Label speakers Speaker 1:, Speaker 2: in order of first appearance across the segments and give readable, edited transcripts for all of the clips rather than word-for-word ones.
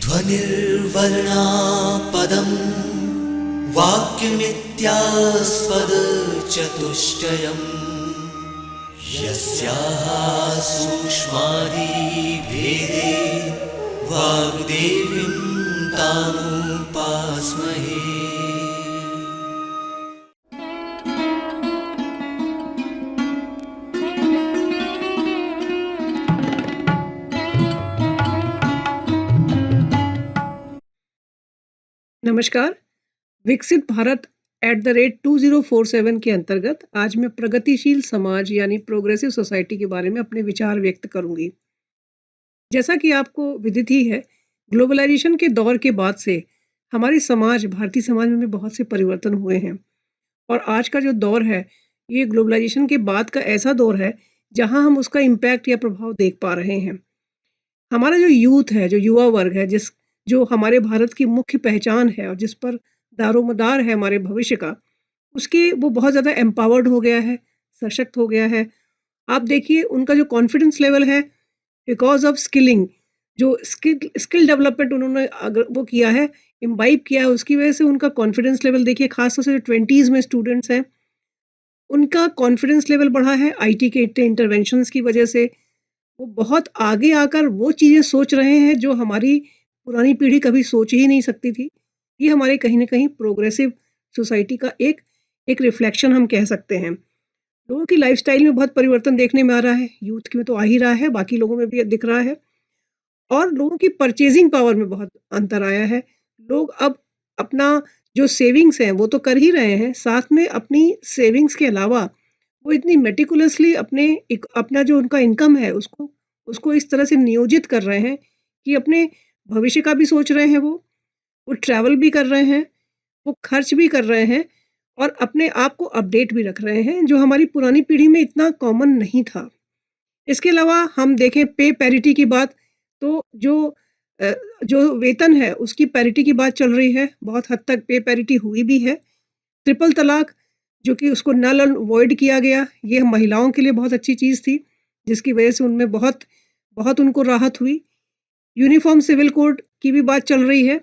Speaker 1: ध्वनिर्वर्णा पदं वाक्यमित्यास्पदचतुष्टयम् यस्याः सूक्ष्मादिभेदे वाग्देवीं तामुपास्महे।
Speaker 2: नमस्कार। विकसित भारत @2047 के अंतर्गत आज मैं प्रगतिशील समाज यानी प्रोग्रेसिव सोसाइटी के बारे में अपने विचार व्यक्त करूंगी। जैसा कि आपको विदित ही है, ग्लोबलाइजेशन के दौर के बाद से हमारे समाज भारतीय समाज में बहुत से परिवर्तन हुए हैं और आज का जो दौर है, ये ग्लोबलाइजेशन के बाद का ऐसा दौर है जहां हम उसका इम्पैक्ट या प्रभाव देख पा रहे हैं। हमारा जो यूथ है, जो युवा वर्ग है, जो हमारे भारत की मुख्य पहचान है और जिस पर दारोमदार है हमारे भविष्य का, उसकी वो बहुत ज़्यादा एम्पावर्ड हो गया है, सशक्त हो गया है। आप देखिए उनका जो कॉन्फिडेंस लेवल है बिकॉज़ ऑफ स्किलिंग, जो स्किल डेवलपमेंट उन्होंने अगर वो किया है, इम्बाइब किया है, उसकी वजह से उनका कॉन्फिडेंस लेवल देखिए खास तौर से जो 20s में स्टूडेंट्स हैं, उनका कॉन्फिडेंस लेवल बढ़ा है आईटी के इतने इंटरवेंशंस की वजह से। वो बहुत आगे आकर वो चीज़ें सोच रहे हैं जो हमारी पुरानी पीढ़ी कभी सोच ही नहीं सकती थी। ये हमारे कहीं न कहीं प्रोग्रेसिव सोसाइटी का एक एक रिफ्लेक्शन हम कह सकते हैं। लोगों की लाइफ़स्टाइल में बहुत परिवर्तन देखने में आ रहा है, यूथ में तो आ ही रहा है, बाकी लोगों में भी दिख रहा है और लोगों की परचेज़िंग पावर में बहुत अंतर आया है। लोग अब अपना जो सेविंग्स हैं, वो तो कर ही रहे हैं, साथ में अपनी सेविंग्स के अलावा वो इतनी मेटिकुलसली अपना जो उनका इनकम है उसको उसको इस तरह से नियोजित कर रहे हैं कि अपने भविष्य का भी सोच रहे हैं वो ट्रैवल भी कर रहे हैं, वो खर्च भी कर रहे हैं और अपने आप को अपडेट भी रख रहे हैं, जो हमारी पुरानी पीढ़ी में इतना कॉमन नहीं था। इसके अलावा हम देखें पे पैरिटी की बात, तो अ, जो वेतन है उसकी पैरिटी की बात चल रही है, बहुत हद तक पे पैरिटी हुई भी है। ट्रिपल तलाक जो कि उसको नल एंड वॉइड किया गया, ये महिलाओं के लिए बहुत अच्छी चीज़ थी, जिसकी वजह से उनमें बहुत बहुत उनको राहत हुई। यूनिफ़ॉर्म सिविल कोड की भी बात चल रही है।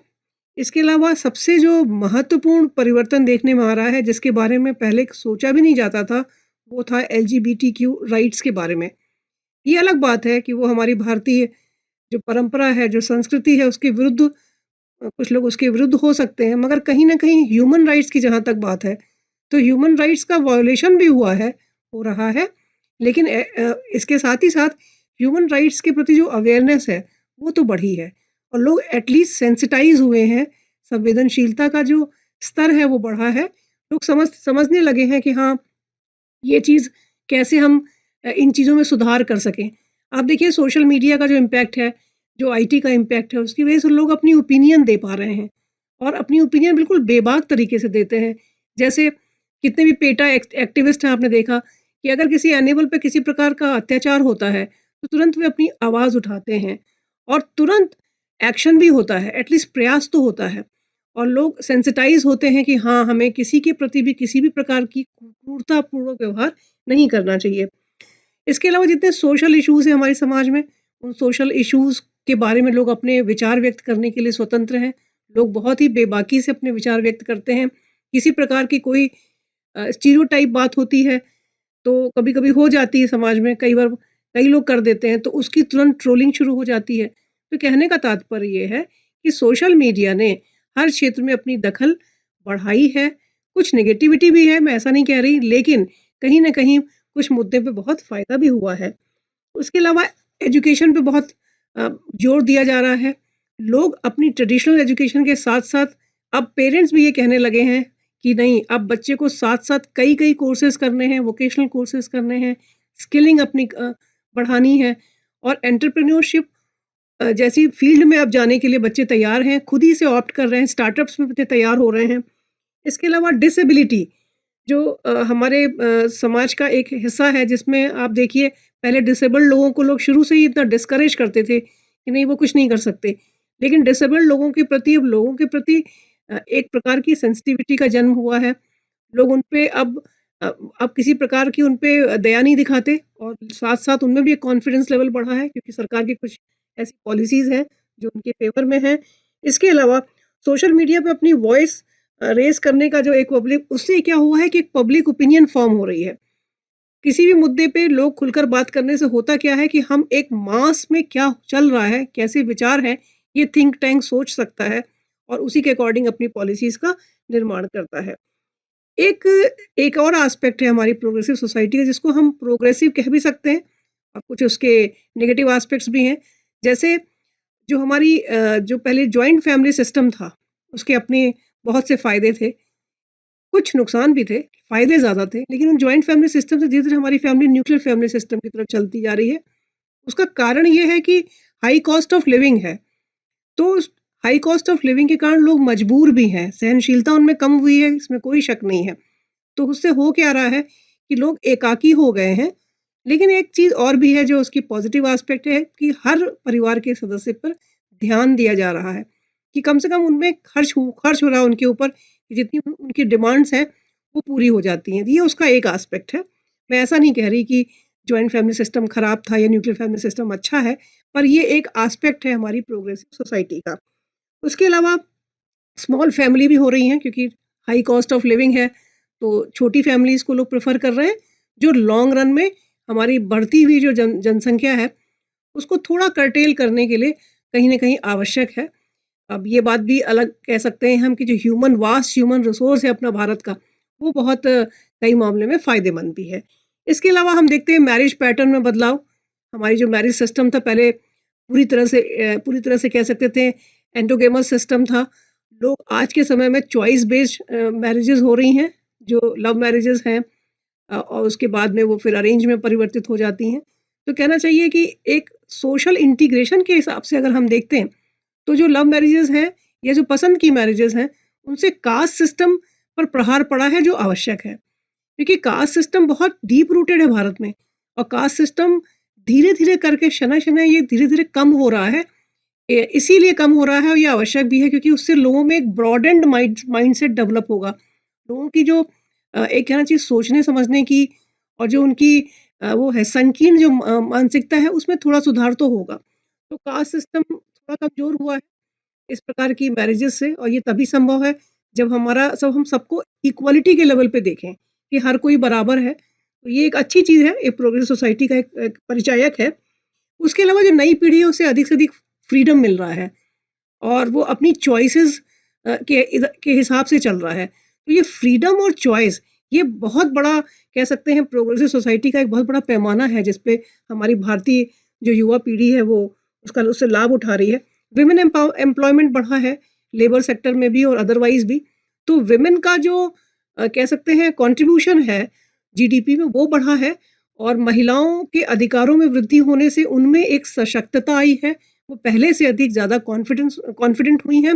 Speaker 2: इसके अलावा सबसे जो महत्वपूर्ण परिवर्तन देखने में आ रहा है, जिसके बारे में पहले सोचा भी नहीं जाता था, वो था एलजीबीटीक्यू राइट्स के बारे में। ये अलग बात है कि वो हमारी भारतीय जो परंपरा है, जो संस्कृति है, उसके विरुद्ध कुछ लोग उसके विरुद्ध हो सकते हैं, मगर कहीं न कहीं ह्यूमन राइट्स की जहाँ तक बात है, तो ह्यूमन राइट्स का वायलेशन भी हुआ है, हो रहा है। लेकिन इसके साथ ही साथ ह्यूमन राइट्स के प्रति जो अवेयरनेस है, वो तो बढ़ी है और लोग एटलीस्ट सेंसिटाइज़ हुए हैं, संवेदनशीलता का जो स्तर है वो बढ़ा है। लोग समझने लगे हैं कि हाँ, ये चीज़ कैसे हम इन चीज़ों में सुधार कर सकें। आप देखिए सोशल मीडिया का जो इम्पैक्ट है, जो आईटी का इम्पैक्ट है, उसकी वजह से लोग अपनी ओपिनियन दे पा रहे हैं और अपनी ओपिनियन बिल्कुल बेबाक तरीके से देते हैं। जैसे कितने भी पेटा एक्टिविस्ट हैं, आपने देखा कि अगर किसी एनिमल पे किसी प्रकार का अत्याचार होता है, तो तुरंत वे अपनी आवाज़ उठाते हैं और तुरंत एक्शन भी होता है, एटलीस्ट प्रयास तो होता है और लोग सेंसिटाइज़ होते हैं कि हाँ, हमें किसी के प्रति भी किसी भी प्रकार की क्रूरतापूर्वक व्यवहार नहीं करना चाहिए। इसके अलावा जितने सोशल इश्यूज़ हैं हमारे समाज में, उन सोशल इश्यूज़ के बारे में लोग अपने विचार व्यक्त करने के लिए स्वतंत्र हैं। लोग बहुत ही बेबाकी से अपने विचार व्यक्त करते हैं। किसी प्रकार की कोई स्टीरियोटाइप बात होती है, तो कभी-कभी हो जाती है समाज में, कई बार कई लोग कर देते हैं, तो उसकी तुरंत ट्रोलिंग शुरू हो जाती है। तो कहने का तात्पर्य ये है कि सोशल मीडिया ने हर क्षेत्र में अपनी दखल बढ़ाई है। कुछ नेगेटिविटी भी है, मैं ऐसा नहीं कह रही, लेकिन कहीं न कहीं कुछ मुद्दे पे बहुत फ़ायदा भी हुआ है। उसके अलावा एजुकेशन पे बहुत अ, जोर दिया जा रहा है। लोग अपनी ट्रेडिशनल एजुकेशन के साथ-साथ अब पेरेंट्स भी ये कहने लगे हैं कि नहीं, अब बच्चे को साथ-साथ कई-कई कोर्सेज़ करने हैं, वोकेशनल कोर्सेज़ करने हैं, स्किलिंग अपनी बढ़ानी है और एंटरप्रेन्योरशिप जैसी फील्ड में अब जाने के लिए बच्चे तैयार हैं, खुद ही से ऑप्ट कर रहे हैं, स्टार्टअप्स में बच्चे तैयार हो रहे हैं। इसके अलावा डिसेबिलिटी जो हमारे समाज का एक हिस्सा है, जिसमें आप देखिए पहले डिसेबल्ड लोगों को लोग शुरू से ही इतना डिस्करेज करते थे कि नहीं, वो कुछ नहीं कर सकते। लेकिन डिसेबल्ड लोगों के प्रति अब लोगों के प्रति एक प्रकार की सेंसिटिविटी का जन्म हुआ है। लोग उन पे अ, अब किसी प्रकार की उन पे दया नहीं दिखाते और साथ-साथ उनमें भी एक कॉन्फिडेंस लेवल बढ़ा है, क्योंकि सरकार की कुछ ऐसी पॉलिसीज़ हैं जो उनके फेवर में हैं। इसके अलावा सोशल मीडिया पे अपनी वॉइस रेज़ करने का जो एक पब्लिक, उससे क्या हुआ है कि एक पब्लिक ओपिनियन फ़ॉर्म हो रही है। किसी भी मुद्दे पे लोग खुलकर बात करने से होता क्या है कि हम एक मास में क्या चल रहा है, कैसे विचार हैं, ये थिंक टैंक सोच सकता है और उसी के अकॉर्डिंग अपनी पॉलिसीज़ का निर्माण करता है। एक एक और एस्पेक्ट है हमारी प्रोग्रेसिव सोसाइटी का, जिसको हम प्रोग्रेसिव कह भी सकते हैं और कुछ उसके नेगेटिव एस्पेक्ट्स भी हैं। जैसे जो हमारी जो पहले जॉइंट फैमिली सिस्टम था, उसके अपने बहुत से फ़ायदे थे, कुछ नुकसान भी थे, फ़ायदे ज़्यादा थे, लेकिन उन जॉइंट फैमिली सिस्टम से धीरे-धीरे हमारी फैमिली न्यूक्लियर फैमिली सिस्टम की तरफ चलती जा रही है। उसका कारण ये है कि हाई कॉस्ट ऑफ लिविंग है। तो उस हाई कॉस्ट ऑफ लिविंग के कारण लोग मजबूर भी हैं, सहनशीलता उनमें कम हुई है, इसमें कोई शक नहीं है। तो उससे हो क्या रहा है कि लोग एकाकी हो गए हैं। लेकिन एक चीज़ और भी है जो उसकी पॉजिटिव एस्पेक्ट है कि हर परिवार के सदस्य पर ध्यान दिया जा रहा है कि कम से कम उनमें खर्च हो रहा है उनके ऊपर कि जितनी उनकी डिमांड्स हैं वो पूरी हो जाती हैं। ये उसका एक एस्पेक्ट है। मैं ऐसा नहीं कह रही कि जॉइंट फैमिली सिस्टम खराब था या न्यूक्लियर फैमिली सिस्टम अच्छा है, पर ये एक एस्पेक्ट है हमारी प्रोग्रेसिव सोसाइटी का। उसके अलावा स्मॉल फैमिली भी हो रही हैं क्योंकि हाई कॉस्ट ऑफ लिविंग है, तो छोटी फैमिलीज़ को लोग प्रेफ़र कर रहे हैं, जो लॉन्ग रन में हमारी बढ़ती हुई जो जनसंख्या है, उसको थोड़ा कर्टेल करने के लिए कहीं न कहीं आवश्यक है। अब ये बात भी अलग कह सकते हैं हम कि जो वास्ट ह्यूमन रिसोर्स है अपना भारत का, वो बहुत कई मामले में फ़ायदेमंद भी है। इसके अलावा हम देखते हैं मैरिज पैटर्न में बदलाव। हमारी जो मैरिज सिस्टम था पहले पूरी तरह से कह सकते थे एंडोगेमस सिस्टम था। लोग आज के समय में चॉइस बेस्ड मैरिजेज़ हो रही हैं, जो लव मैरिजेज़ हैं और उसके बाद में वो फिर अरेंज में परिवर्तित हो जाती हैं। तो कहना चाहिए कि एक सोशल इंटीग्रेशन के हिसाब से अगर हम देखते हैं, तो जो लव मैरिजेज़ हैं या जो पसंद की मैरिजेज़ हैं, उनसे कास्ट सिस्टम पर प्रहार पड़ा है जो आवश्यक है। क्योंकि कास्ट सिस्टम बहुत डीप रूटेड है भारत में और कास्ट सिस्टम धीरे-धीरे करके शनय-शनय ये धीरे-धीरे कम हो रहा है। इसीलिए कम हो रहा है और ये आवश्यक भी है क्योंकि उससे लोगों में एक ब्रॉडेंड माइंडसेट डेवलप होगा। लोगों की जो एक कहना चाहिए सोचने समझने की और जो उनकी वो है संकीर्ण जो मानसिकता है उसमें थोड़ा सुधार तो होगा। तो कास्ट सिस्टम थोड़ा कमज़ोर हुआ है इस प्रकार की मैरिजेज़ से और ये तभी संभव है जब हम सबको इक्वालिटी के लेवल पे देखें कि हर कोई बराबर है। तो ये एक अच्छी चीज़ है, एक प्रोग्रेस सोसाइटी का एक परिचायक है। उसके अलावा जो नई पीढ़ी है उसे अधिक से अधिक फ्रीडम मिल रहा है और वो अपनी चॉइसेस के हिसाब से चल रहा है। तो ये फ्रीडम और चॉइस ये बहुत बड़ा कह सकते हैं प्रोग्रेसिव सोसाइटी का एक बहुत बड़ा पैमाना है जिस पे हमारी भारतीय जो युवा पीढ़ी है वो उसका उससे लाभ उठा रही है। विमेन एम्प्लॉयमेंट बढ़ा है, लेबर सेक्टर में भी और अदरवाइज़ भी। तो विमेन का जो कह सकते हैं कंट्रीब्यूशन है जीडीपी में वो बढ़ा है और महिलाओं के अधिकारों में वृद्धि होने से उनमें एक सशक्तता आई है। वो पहले से अधिक ज़्यादा कॉन्फिडेंट हुई हैं।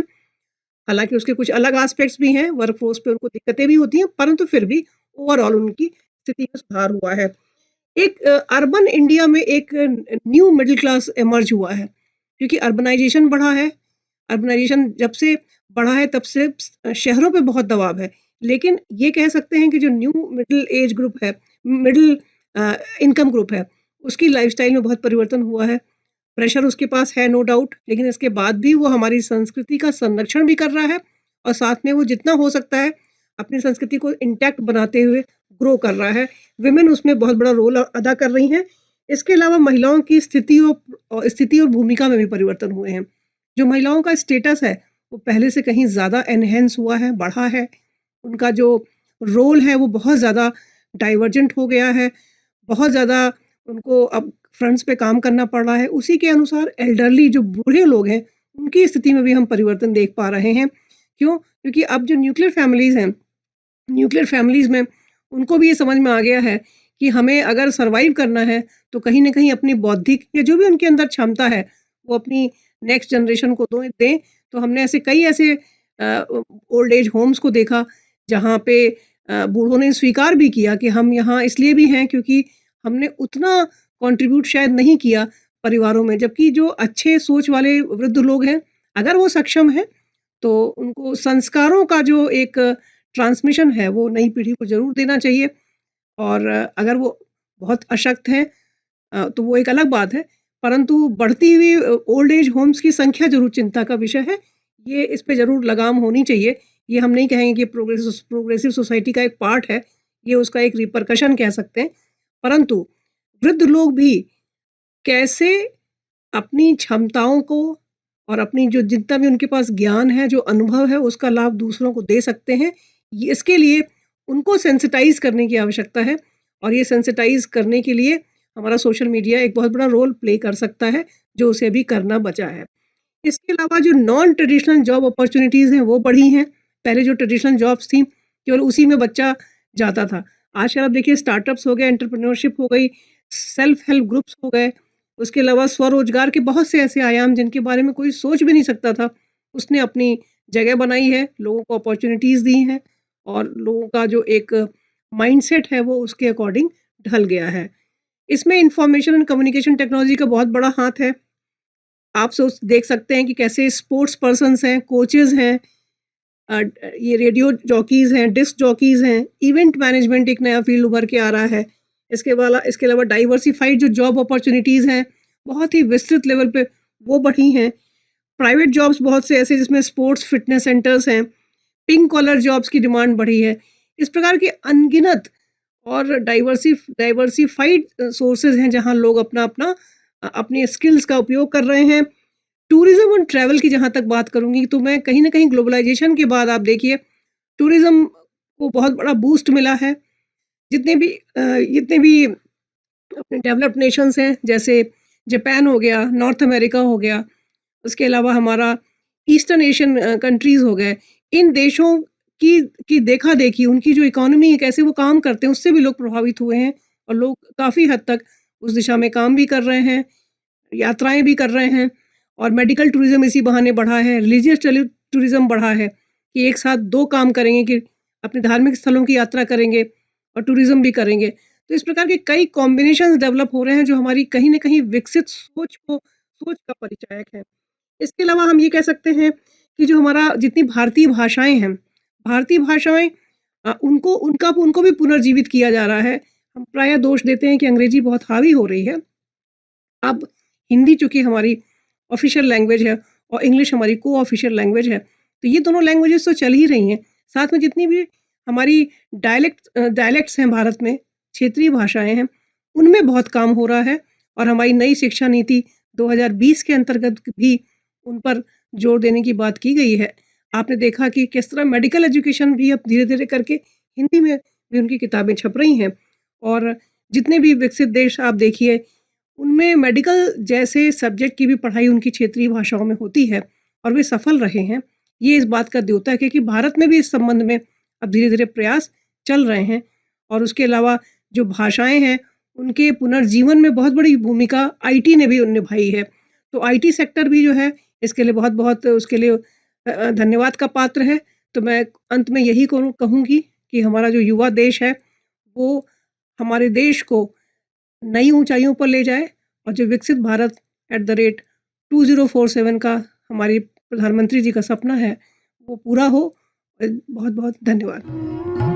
Speaker 2: हालाँकि उसके कुछ अलग एस्पेक्ट्स भी हैं, वर्कफ़ोर्स पे उनको दिक्कतें भी होती हैं, परंतु फिर भी ओवरऑल उनकी स्थिति में सुधार हुआ है। एक अर्बन इंडिया में एक न्यू मिडल क्लास इमर्ज हुआ है, क्योंकि अर्बनाइज़ेशन बढ़ा है। अर्बनाइज़ेशन जब से बढ़ा है तब से शहरों पे बहुत दबाव है। लेकिन ये कह सकते हैं कि जो न्यू मिडल एज ग्रुप है, मिडल इनकम ग्रुप है, उसकी लाइफ़स्टाइल में बहुत परिवर्तन हुआ है। प्रेशर उसके पास है नो डाउट, लेकिन इसके बाद भी वो हमारी संस्कृति का संरक्षण भी कर रहा है और साथ में वो जितना हो सकता है अपनी संस्कृति को इंटैक्ट बनाते हुए ग्रो कर रहा है। विमेन उसमें बहुत बड़ा रोल अदा कर रही हैं। इसके अलावा महिलाओं की स्थिति और भूमिका में भी परिवर्तन हुए हैं। जो महिलाओं का स्टेटस है वो पहले से कहीं ज़्यादा एनहेंस हुआ है, बढ़ा है। उनका जो रोल है वो बहुत ज़्यादा डाइवर्जेंट हो गया है। बहुत ज़्यादा उनको अब फ्रंट्स पे काम करना पड़ रहा है। उसी के अनुसार एल्डरली जो बूढ़े लोग हैं, उनकी स्थिति में भी हम परिवर्तन देख पा रहे हैं। क्यों? क्योंकि अब जो न्यूक्लियर फैमिलीज़ में उनको भी ये समझ में आ गया है कि हमें अगर सर्वाइव करना है, तो कहीं न कहीं अपनी बौद्धिक या जो भी उनके अंदर क्षमता है, वो अपनी नेक्स्ट जनरेशन को दें। तो हमने कई ऐसे ओल्ड एज होम्स को देखा, जहाँ पे बूढ़ों ने स्वीकार भी किया कि हम यहाँ इसलिए भी हैं क्योंकि हमने उतना कंट्रीब्यूट शायद नहीं किया परिवारों में। जबकि जो अच्छे सोच वाले वृद्ध लोग हैं, अगर वो सक्षम हैं, तो उनको संस्कारों का जो एक ट्रांसमिशन है, वो नई पीढ़ी को ज़रूर देना चाहिए और अगर वो बहुत अशक्त हैं तो वो एक अलग बात है। परंतु बढ़ती हुई ओल्ड एज होम्स की संख्या ज़रूर चिंता का विषय है। ये इस पे ज़रूर लगाम होनी चाहिए। ये हम नहीं कहेंगे कि प्रोग्रेसिव सोसाइटी का एक पार्ट है, ये उसका एक रिपरकशन कह सकते हैं। परंतु वृद्ध लोग भी कैसे अपनी क्षमताओं को और अपनी जो जितना भी उनके पास ज्ञान है, जो अनुभव है, उसका लाभ दूसरों को दे सकते हैं। इसके लिए उनको सेंसिटाइज़ करने की आवश्यकता है और ये सेंसिटाइज़ करने के लिए हमारा सोशल मीडिया एक बहुत बड़ा रोल प्ले कर सकता है, जो उसे अभी करना बचा है। इसके अलावा जो नॉन ट्रेडिशनल जॉब अपॉर्च्युनिटीज़ हैं, वो बढ़ी हैं। पहले जो ट्रेडिशनल जॉब्स थी, केवल उसी में बच्चा जाता था। आजकल आप देखिए स्टार्टअप्स हो गए, एंटरप्रेन्योरशिप हो गई, सेल्फ हेल्प ग्रुप्स हो गए, उसके अलावा स्वरोजगार के बहुत से ऐसे आयाम जिनके बारे में कोई सोच भी नहीं सकता था, उसने अपनी जगह बनाई है, लोगों को अपॉर्च्युनिटीज़ दी हैं और लोगों का जो एक माइंडसेट है, वो उसके अकॉर्डिंग ढल गया है। इसमें इंफॉर्मेशन एंड कम्युनिकेशन टेक्नोलॉजी का बहुत बड़ा हाथ है। आप सोच देख सकते हैं कि कैसे स्पोर्ट्स पर्सन्स हैं, कोचेज़ हैं, अ, ये रेडियो जॉकीज़ हैं, डिस्क जॉकीज़ हैं, इवेंट मैनेजमेंट एक नया फ़ील्ड उभर के आ रहा है। इसके अलावा डाइवर्सिफ़ाइड जो जॉब अपॉर्च्युनिटीज़ हैं, बहुत ही विस्तृत लेवल पे वो बढ़ी हैं। प्राइवेट जॉब्स बहुत से ऐसे जिसमें स्पोर्ट्स फिटनेस सेंटर्स हैं, पिंक कॉलर जॉब्स की डिमांड बढ़ी है। इस प्रकार की अनगिनत और डाइवर्सिफ़ाइड सोर्सेज़ हैं जहाँ लोग अपना-अपना अपनी स्किल्स का उपयोग कर रहे हैं। टूरिज्म और ट्रैवल की जहाँ तक बात करूँगी तो मैं कहीं न कहीं ग्लोबलाइज़ेशन के बाद आप देखिए टूरिज्म को बहुत बड़ा बूस्ट मिला है। जितने भी अपने डेवलप्ड नेशंस हैं जैसे जापान हो गया, नॉर्थ अमेरिका हो गया, उसके अलावा हमारा ईस्टर्न एशियन कंट्रीज़ हो गए। इन देशों की देखा-देखी उनकी जो इकोनॉमी है कैसे वो काम करते हैं उससे भी लोग प्रभावित हुए हैं और लोग काफ़ी हद तक उस दिशा में काम भी कर रहे हैं, यात्राएँ भी कर रहे हैं और मेडिकल टूरिज़्म इसी बहाने बढ़ा है, रिलीजियस टूरिज़्म बढ़ा है कि एक साथ 2 काम करेंगे कि अपने धार्मिक स्थलों की यात्रा करेंगे और टूरिज़्म भी करेंगे। तो इस प्रकार के कई कॉम्बिनेशंस डेवलप हो रहे हैं जो हमारी कहीं न कहीं विकसित सोच का परिचायक है। इसके अलावा हम ये कह सकते हैं कि जो हमारा जितनी भारतीय भाषाएँ हैं, भारतीय भाषाएँ उनको भी पुनर्जीवित किया जा रहा है। हम प्रायः दोष देते हैं कि अंग्रेज़ी बहुत हावी हो रही है। अब हिंदी चूँकि हमारी ऑफ़िशियल लैंग्वेज है और इंग्लिश हमारी को-ऑफ़िशियल लैंग्वेज है, तो ये दोनों लैंग्वेजेज़ तो चल ही रही हैं। साथ में जितनी भी हमारी डायलेक्ट्स हैं भारत में, क्षेत्रीय भाषाएँ हैं, उनमें बहुत काम हो रहा है और हमारी नई शिक्षा नीति 2020 के अंतर्गत भी उन पर जोर देने की बात की गई है। आपने देखा कि किस तरह मेडिकल एजुकेशन भी अब धीरे-धीरे करके हिंदी में भी उनकी किताबें छप रही हैं और जितने भी विकसित देश आप देखिए उनमें मेडिकल जैसे सब्जेक्ट की भी पढ़ाई उनकी क्षेत्रीय भाषाओं में होती है और वे सफल रहे हैं। ये इस बात का द्योतक है कि भारत में भी इस संबंध में अब धीरे-धीरे प्रयास चल रहे हैं और उसके अलावा जो भाषाएँ हैं, उनके पुनर्जीवन में बहुत बड़ी भूमिका आईटी ने भी निभाई है। तो आईटी सेक्टर भी जो है, इसके लिए बहुत-बहुत उसके लिए धन्यवाद का पात्र है। तो मैं अंत में यही कहूँगी कि हमारा जो युवा देश है, वो हमारे देश को नई ऊँचाइयों पर ले जाए और जो विकसित भारत एट द रेट 2047 का हमारी प्रधानमंत्री जी का सपना है, वो पूरा हो। बहुत-बहुत धन्यवाद।